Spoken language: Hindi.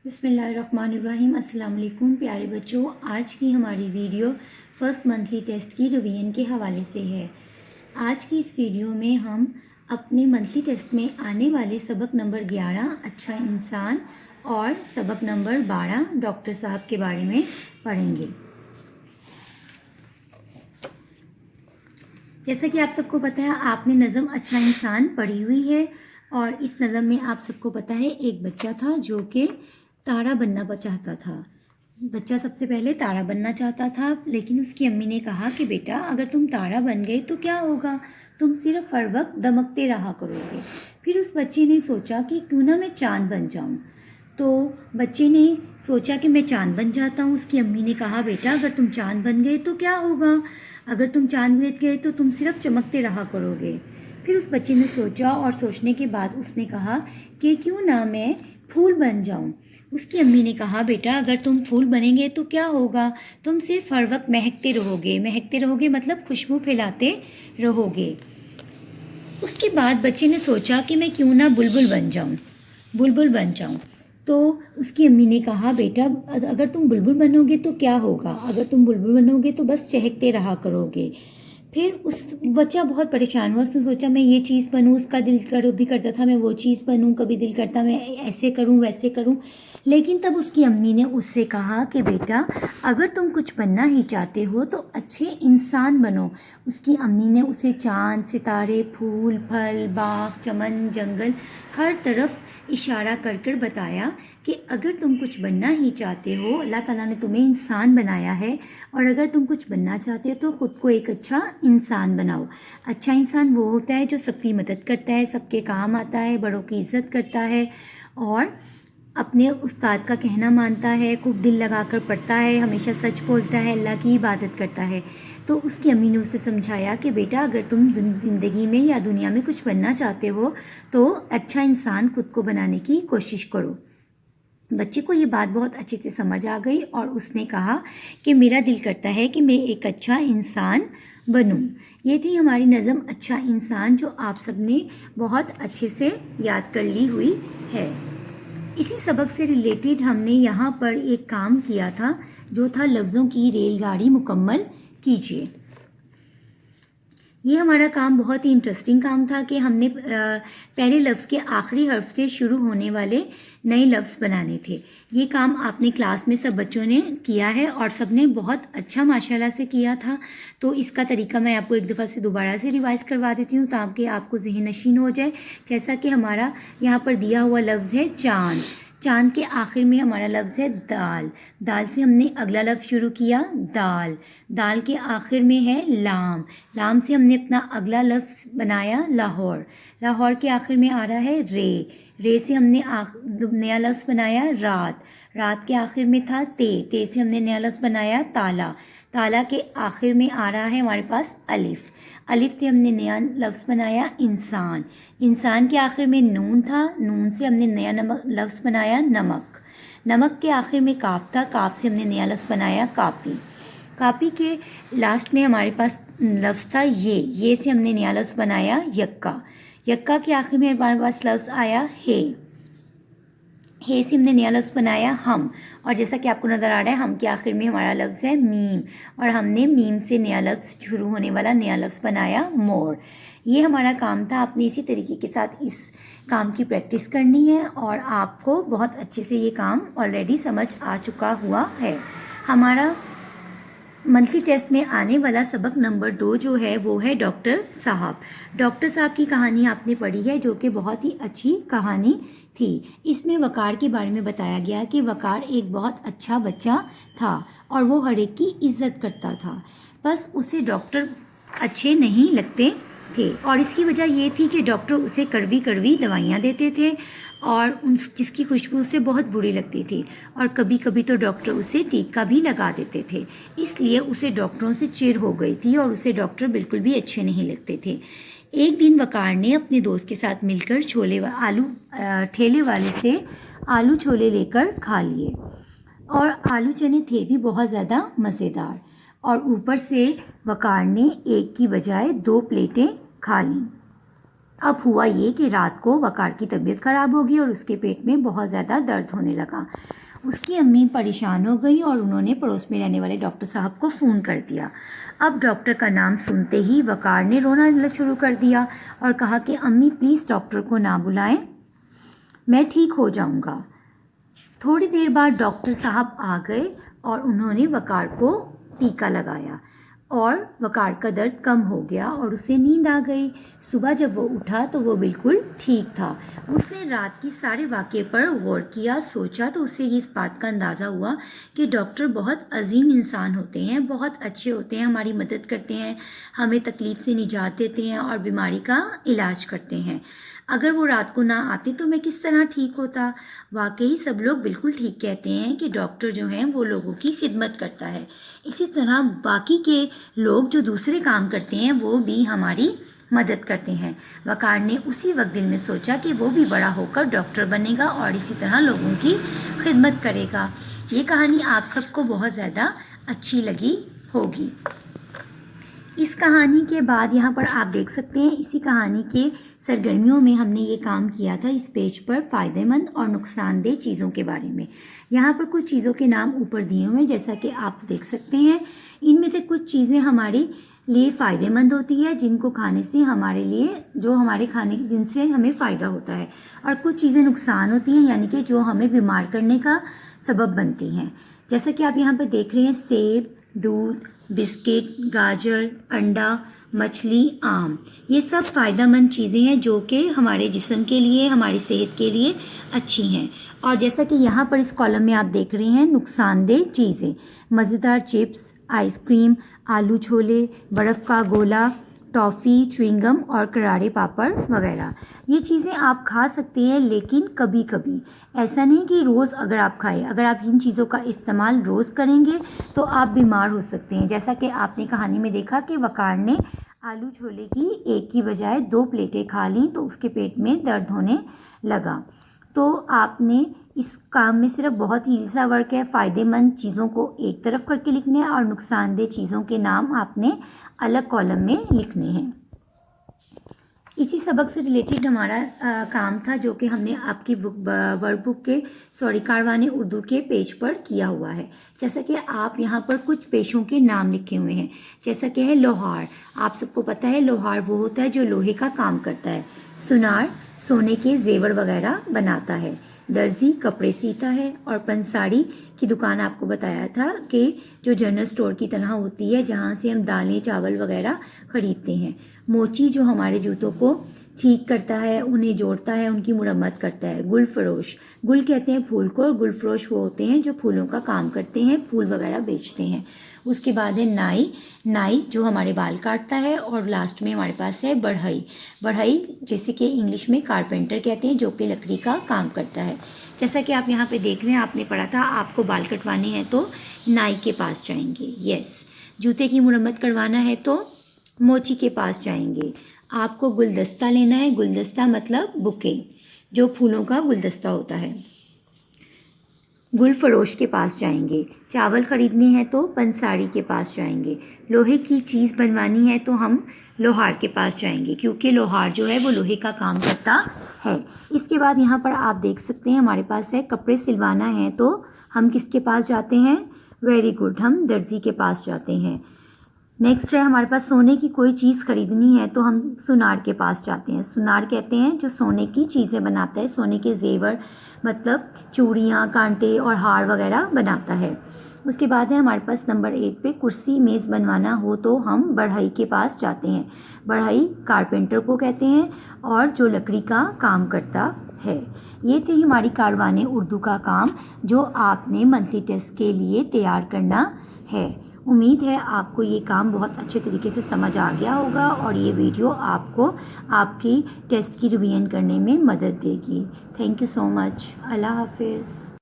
बिस्मिल्लाहिर्रहमानिर्रहीम। अस्सलाम वालेकुम प्यारे बच्चों, आज की हमारी वीडियो फर्स्ट मंथली टेस्ट की रिवीजन के हवाले से है। आज की इस वीडियो में हम अपने मंथली टेस्ट में आने वाले सबक नंबर 11 अच्छा इंसान और सबक नंबर 12 डॉक्टर साहब के बारे में पढ़ेंगे। जैसा कि आप सबको पता है, आपने नज़म अच्छा इंसान पढ़ी हुई है और इस नज़म में आप सबको पता है एक बच्चा था जो कि तारा बनना चाहता था। बच्चा सबसे पहले तारा बनना चाहता था, लेकिन उसकी अम्मी ने कहा कि बेटा अगर तुम तारा बन गए तो क्या होगा, तुम सिर्फ हर वक्त दमकते रहा करोगे। फिर उस बच्चे ने सोचा कि क्यों ना मैं चांद बन जाऊं। तो बच्चे ने सोचा कि मैं चांद बन जाता हूँ। उसकी अम्मी ने कहा बेटा अगर तुम चांद बन गए तो क्या होगा, अगर तुम चांद बन गए तो तुम सिर्फ चमकते रहा करोगे। फिर उस बच्चे ने सोचा और सोचने के बाद उसने कहा कि क्यों ना मैं फूल बन जाऊं। उसकी अम्मी ने कहा बेटा अगर तुम फूल बनेंगे तो क्या होगा, तुम सिर्फ हर वक्त महकते रहोगे मतलब खुशबू फैलाते रहोगे। उसके बाद बच्चे ने सोचा कि मैं क्यों ना बुलबुल बन जाऊं। तो उसकी अम्मी ने कहा बेटा अगर तुम बुलबुल बनोगे तो क्या होगा, अगर तुम बुलबुल बनोगे तो बस चहकते रहा करोगे। फिर उस बच्चा बहुत परेशान हुआ। उसने सोचा मैं ये चीज़ बनूँ, उसका दिल भी करता था मैं वो चीज़ बनूँ, कभी दिल करता मैं ऐसे करूँ वैसे करूँ। लेकिन तब उसकी अम्मी ने उससे कहा कि बेटा अगर तुम कुछ बनना ही चाहते हो तो अच्छे इंसान बनो। उसकी अम्मी ने उसे चांद, सितारे, फूल, फल, बाग, चमन, जंगल हर तरफ इशारा कर कर बताया कि अगर तुम कुछ बनना ही चाहते हो, अल्लाह ताला ने तुम्हें इंसान बनाया है और अगर तुम कुछ बनना चाहते हो तो ख़ुद को एक अच्छा इंसान बनाओ। अच्छा इंसान वो होता है जो सबकी मदद करता है, सबके काम आता है, बड़ों की इज़्ज़त करता है और अपने उस्ताद का कहना मानता है, खूब दिल लगाकर पढ़ता है, हमेशा सच बोलता है, अल्लाह की इबादत करता है। तो उसकी अम्मी ने उसे समझाया कि बेटा अगर तुम ज़िंदगी में या दुनिया में कुछ बनना चाहते हो तो अच्छा इंसान खुद को बनाने की कोशिश करो। बच्चे को ये बात बहुत अच्छे से समझ आ गई और उसने कहा कि मेरा दिल करता है कि मैं एक अच्छा इंसान बनूं। ये थी हमारी नज़म अच्छा इंसान जो आप सबने बहुत अच्छे से याद कर ली हुई है। इसी सबक से रिलेटेड हमने यहाँ पर एक काम किया था जो था लफ्ज़ों की रेलगाड़ी मुकम्मल कीजिए। ये हमारा काम बहुत ही इंटरेस्टिंग काम था कि हमने पहले लफ्ज़ के आखिरी हर्फ से शुरू होने वाले नए लफ्ज़ बनाने थे। ये काम आपने क्लास में सब बच्चों ने किया है और सब ने बहुत अच्छा माशाल्लाह से किया था। तो इसका तरीका मैं आपको एक दफ़ा से दोबारा से रिवाइज़ करवा देती हूँ ताकि आपको ज़हन नशीन हो जाए। जैसा कि हमारा यहाँ पर दिया हुआ लफ्ज़ है चाँद। चाँद के आखिर में हमारा लफ्ज़ है दाल। दाल से हमने अगला लफ्ज़ शुरू किया दाल। दाल के आखिर में है लाम। लाम से हमने अपना अगला लफ्ज़ बनाया लाहौर। लाहौर के आखिर में आ रहा है रे। रे से हमने नया लफ्ज़ बनाया रात। रात के आखिर में था ते। ते से हमने नया लफ्ज़ बनाया ताला। ताला के आखिर में आ रहा है हमारे पास अलिफ़। अलिफ़ से हमने नया लफ्ज़ बनाया इंसान। इंसान के आखिर में नून था। नून से हमने नया लफ्ज़ बनाया नमक। नमक के आखिर में काफ था। काफ से हमने नया लफ्ज़ बनाया कापी। कापी के लास्ट में हमारे पास लफ्ज़ था ये से हमने नया लफ्ज़ बनाया यक्का। यक्का के आखिर में हमारे पास लफ्ज़ आया हे से हमने नया लफ्ज़ बनाया हम। और जैसा कि आपको नज़र आ रहा है हम के आखिर में हमारा लफ्ज़ है मीम और हमने मीम से नया लफ्ज़ शुरू होने वाला नया लफ्ज़ बनाया मोर। ये हमारा काम था। आपने इसी तरीके के साथ इस काम की प्रैक्टिस करनी है और आपको बहुत अच्छे से ये काम ऑलरेडी समझ आ चुका हुआ है। हमारा मंथली टेस्ट में आने वाला सबक नंबर 2 जो है वो है डॉक्टर साहब। डॉक्टर साहब की कहानी आपने पढ़ी है जो कि बहुत ही अच्छी कहानी थी। इसमें वकार के बारे में बताया गया कि वकार एक बहुत अच्छा बच्चा था और वो हर एक की इज्जत करता था, बस उसे डॉक्टर अच्छे नहीं लगते थे और इसकी वजह ये थी कि डॉक्टर उसे कड़वी कड़वी दवाइयाँ देते थे और जिसकी खुशबू उसे बहुत बुरी लगती थी और कभी कभी तो डॉक्टर उसे टीका भी लगा देते थे। इसलिए उसे डॉक्टरों से चिढ़ हो गई थी और उसे डॉक्टर बिल्कुल भी अच्छे नहीं लगते थे। एक दिन वकार ने अपने दोस्त के साथ मिलकर ठेले वाले से आलू छोले लेकर खा लिए और आलू चने थे भी बहुत ज़्यादा मज़ेदार और ऊपर से वकार ने एक की बजाय 2 प्लेटें खा लीं। अब हुआ ये कि रात को वकार की तबीयत ख़राब हो गई और उसके पेट में बहुत ज़्यादा दर्द होने लगा। उसकी अम्मी परेशान हो गई और उन्होंने पड़ोस में रहने वाले डॉक्टर साहब को फ़ोन कर दिया। अब डॉक्टर का नाम सुनते ही वकार ने रोना शुरू कर दिया और कहा कि अम्मी प्लीज़ डॉक्टर को ना बुलाएं, मैं ठीक हो जाऊंगा। थोड़ी देर बाद डॉक्टर साहब आ गए और उन्होंने वकार को टीका लगाया और वकार का दर्द कम हो गया और उसे नींद आ गई। सुबह जब वो उठा तो वो बिल्कुल ठीक था। उसने रात की सारे वाक़े पर गौर किया, सोचा, तो उसे इस बात का अंदाज़ा हुआ कि डॉक्टर बहुत अजीम इंसान होते हैं, बहुत अच्छे होते हैं, हमारी मदद करते हैं, हमें तकलीफ़ से निजात देते हैं और बीमारी का इलाज करते हैं। अगर वो रात को ना आते तो मैं किस तरह ठीक होता। वाकई सब लोग बिल्कुल ठीक कहते हैं कि डॉक्टर जो हैं वो लोगों की खिदमत करता है। इसी तरह बाकी के लोग जो दूसरे काम करते हैं वो भी हमारी मदद करते हैं। वकार ने उसी वक्त दिल में सोचा कि वो भी बड़ा होकर डॉक्टर बनेगा और इसी तरह लोगों की खिदमत करेगा। ये कहानी आप सबको बहुत ज़्यादा अच्छी लगी होगी। इस कहानी के बाद यहाँ पर आप देख सकते हैं इसी कहानी के सरगर्मियों में हमने ये काम किया था इस पेज पर फ़ायदेमंद और नुकसानदेह चीज़ों के बारे में। यहाँ पर कुछ चीज़ों के नाम ऊपर दिए हुए हैं, जैसा कि आप देख सकते हैं। इनमें से कुछ चीज़ें हमारे लिए फ़ायदेमंद होती है, जिनको खाने से हमारे लिए जो हमारे खाने जिनसे हमें फ़ायदा होता है, और कुछ चीज़ें नुकसान होती हैं, यानी कि जो हमें बीमार करने का सबब बनती हैं। जैसा कि आप यहाँ पर देख रहे हैं, सेब, दूध, बिस्किट, गाजर, अंडा, मछली, आम, ये सब फ़ायदेमंद चीज़ें हैं जो कि हमारे जिस्म के लिए, हमारी सेहत के लिए अच्छी हैं। और जैसा कि यहाँ पर इस कॉलम में आप देख रहे हैं, नुकसानदेह चीज़ें, मज़ेदार चिप्स, आइसक्रीम, आलू छोले, बर्फ़ का गोला, टॉफ़ी, च्युइंगम और करारे पापड़ वगैरह। ये चीज़ें आप खा सकते हैं, लेकिन कभी कभी, ऐसा नहीं कि रोज़ अगर आप खाएं। अगर आप इन चीज़ों का इस्तेमाल रोज़ करेंगे तो आप बीमार हो सकते हैं। जैसा कि आपने कहानी में देखा कि वकार ने आलू छोले की एक की बजाय 2 प्लेटें खा ली तो उसके पेट में दर्द होने लगा। तो आपने इस काम में सिर्फ बहुत ही ईजी सा वर्क है, फ़ायदेमंद चीज़ों को एक तरफ करके लिखने हैं और नुकसानदेह चीज़ों के नाम आपने अलग कॉलम में लिखने हैं। इसी सबक से रिलेटेड हमारा काम था जो कि हमने आपकी वर्कबुक के कारवाने उर्दू के पेज पर किया हुआ है। जैसा कि आप यहाँ पर कुछ पेशों के नाम लिखे हुए हैं, जैसा कि है लोहार। आप सबको पता है लोहार वो होता है जो लोहे का काम करता है। सुनार सोने के जेवर वगैरह बनाता है। दर्जी कपड़े सीता है। और पंसारी की दुकान आपको बताया था कि जो जनरल स्टोर की तरह होती है जहाँ से हम दालें चावल वगैरह ख़रीदते हैं। मोची जो हमारे जूतों को ठीक करता है, उन्हें जोड़ता है, उनकी मुरम्मत करता है। गुल फरोश, गुल कहते हैं फूल को, और गुल फरोश वो होते हैं जो फूलों का काम करते हैं, फूल वगैरह बेचते हैं। उसके बाद है नाई, नाई जो हमारे बाल काटता है। और लास्ट में हमारे पास है बढ़ई, बढ़ई जैसे कि इंग्लिश में कारपेंटर कहते हैं, जो कि लकड़ी का काम करता है। जैसा कि आप यहाँ पे देख रहे हैं, आपने पढ़ा था आपको बाल कटवाने हैं तो नाई के पास जाएंगे। यस, जूते की मुरम्मत करवाना है तो मोची के पास जाएंगे। आपको गुलदस्ता लेना है, गुलदस्ता मतलब बुके, जो फूलों का गुलदस्ता होता है, गुल फरोश के पास जाएंगे। चावल ख़रीदने हैं तो पंसारी के पास जाएंगे। लोहे की चीज़ बनवानी है तो हम लोहार के पास जाएंगे, क्योंकि लोहार जो है वो लोहे का काम करता है। इसके बाद यहाँ पर आप देख सकते हैं हमारे पास है कपड़े सिलवाना है तो हम किसके पास जाते हैं? वेरी गुड, हम दर्जी के पास जाते हैं। नेक्स्ट है हमारे पास सोने की कोई चीज़ खरीदनी है तो हम सुनार के पास जाते हैं। सुनार कहते हैं जो सोने की चीज़ें बनाता है, सोने के जेवर मतलब चूड़ियाँ, कांटे और हार वगैरह बनाता है। उसके बाद है हमारे पास नंबर 8 पे कुर्सी मेज़ बनवाना हो तो हम बढ़ई के पास जाते हैं। बढ़ई कारपेंटर को कहते हैं और जो लकड़ी का काम करता है। ये थी हमारी कारवाने उर्दू का काम जो आपने मंथली टेस्ट के लिए तैयार करना है। उम्मीद है आपको ये काम बहुत अच्छे तरीके से समझ आ गया होगा और ये वीडियो आपको आपकी टेस्ट की रिवीजन करने में मदद देगी। Thank you so much. अल्लाह हाफिज़।